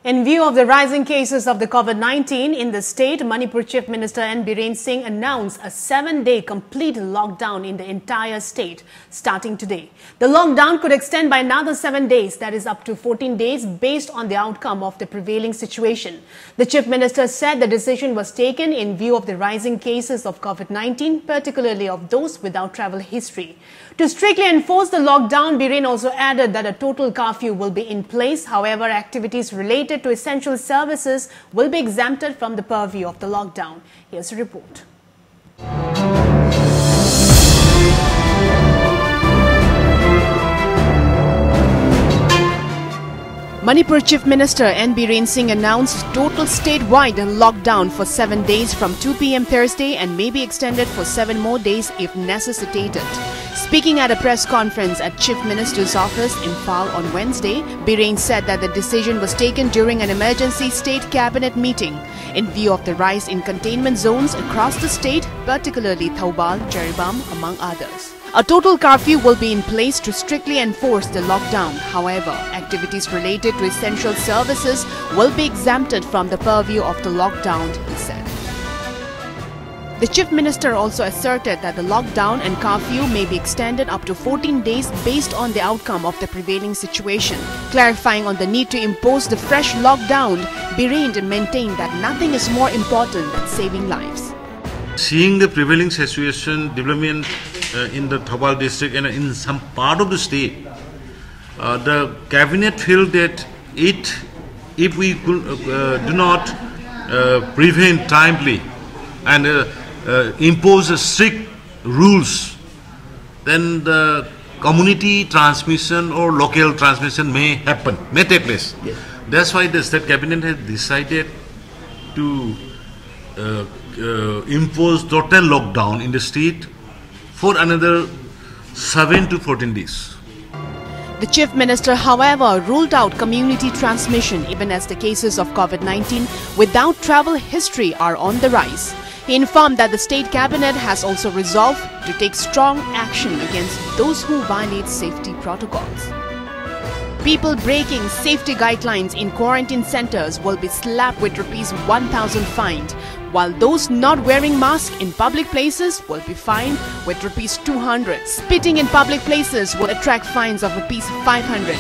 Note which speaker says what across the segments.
Speaker 1: In view of the rising cases of the COVID-19 in the state, Manipur Chief Minister N Biren Singh announced a 7-day complete lockdown in the entire state starting today. The lockdown could extend by another 7 days, that is up to 14 days, based on the outcome of the prevailing situation. The Chief Minister said the decision was taken in view of the rising cases of COVID-19, particularly of those without travel history. To strictly enforce the lockdown, Biren also added that a total curfew will be in place. However, activities related to essential services will be exempted from the purview of the lockdown. Here's a report. Manipur Chief Minister N Biren Singh announced total statewide lockdown for 7 days from 2 p.m. Thursday and may be extended for 7 more days if necessitated. Speaking at a press conference at Chief Minister's office in Imphal on Wednesday, Biren said that the decision was taken during an emergency state cabinet meeting in view of the rise in containment zones across the state, particularly Thoubal, Jaribam, among others. A total curfew will be in place to strictly enforce the lockdown. However, activities related to essential services will be exempted from the purview of the lockdown, he said. The Chief Minister also asserted that the lockdown and curfew may be extended up to 14 days based on the outcome of the prevailing situation. Clarifying on the need to impose the fresh lockdown, Biren maintained that nothing is more important than saving lives.
Speaker 2: Seeing the prevailing situation development in the Thoubal district and in some part of the state, the cabinet felt that if we do not prevent timely and impose strict rules, then the community transmission or local transmission may take place. Yes. That's why the state cabinet has decided to impose total lockdown in the state for another 7 to 14 days.
Speaker 1: The Chief Minister, however, ruled out community transmission even as the cases of COVID-19 without travel history are on the rise. He informed that the state cabinet has also resolved to take strong action against those who violate safety protocols. People breaking safety guidelines in quarantine centers will be slapped with ₹1,000 fined, while those not wearing masks in public places will be fined with ₹200. Spitting in public places will attract fines of ₹500,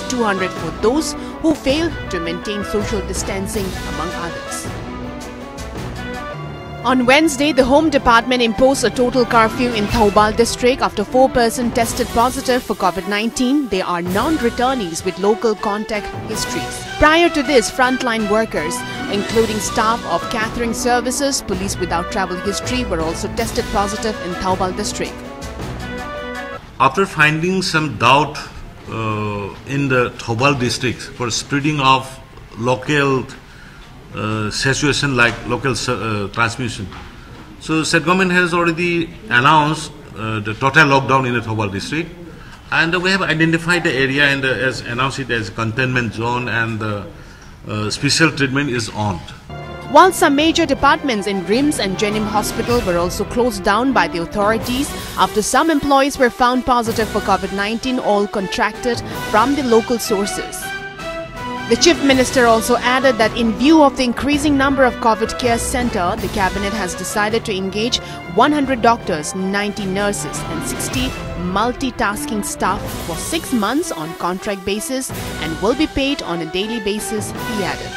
Speaker 1: ₹200 for those who fail to maintain social distancing, among others. On Wednesday, the Home Department imposed a total curfew in Thoubal district after 4 persons tested positive for COVID-19. They are non-returnees with local contact histories. Prior to this, frontline workers, including staff of catering services, police without travel history, were also tested positive in Thoubal district.
Speaker 2: After finding some doubt in the Thoubal district for spreading of local situation like local transmission, so state government has already announced the total lockdown in the Thoubal district, and we have identified the area and as announced it as containment zone, and the special treatment is on.
Speaker 1: While some major departments in RIMS and Jenim Hospital were also closed down by the authorities after some employees were found positive for COVID-19, all contracted from the local sources. The Chief Minister also added that in view of the increasing number of COVID care centers, the Cabinet has decided to engage 100 doctors, 90 nurses and 60 multitasking staff for 6 months on contract basis and will be paid on a daily basis, he added.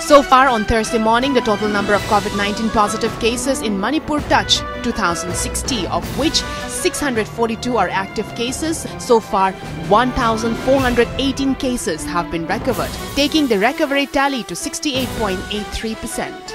Speaker 1: So far on Thursday morning, the total number of COVID-19 positive cases in Manipur touched 2,060, of which 642 are active cases. So far, 1,418 cases have been recovered, taking the recovery tally to 68.83%.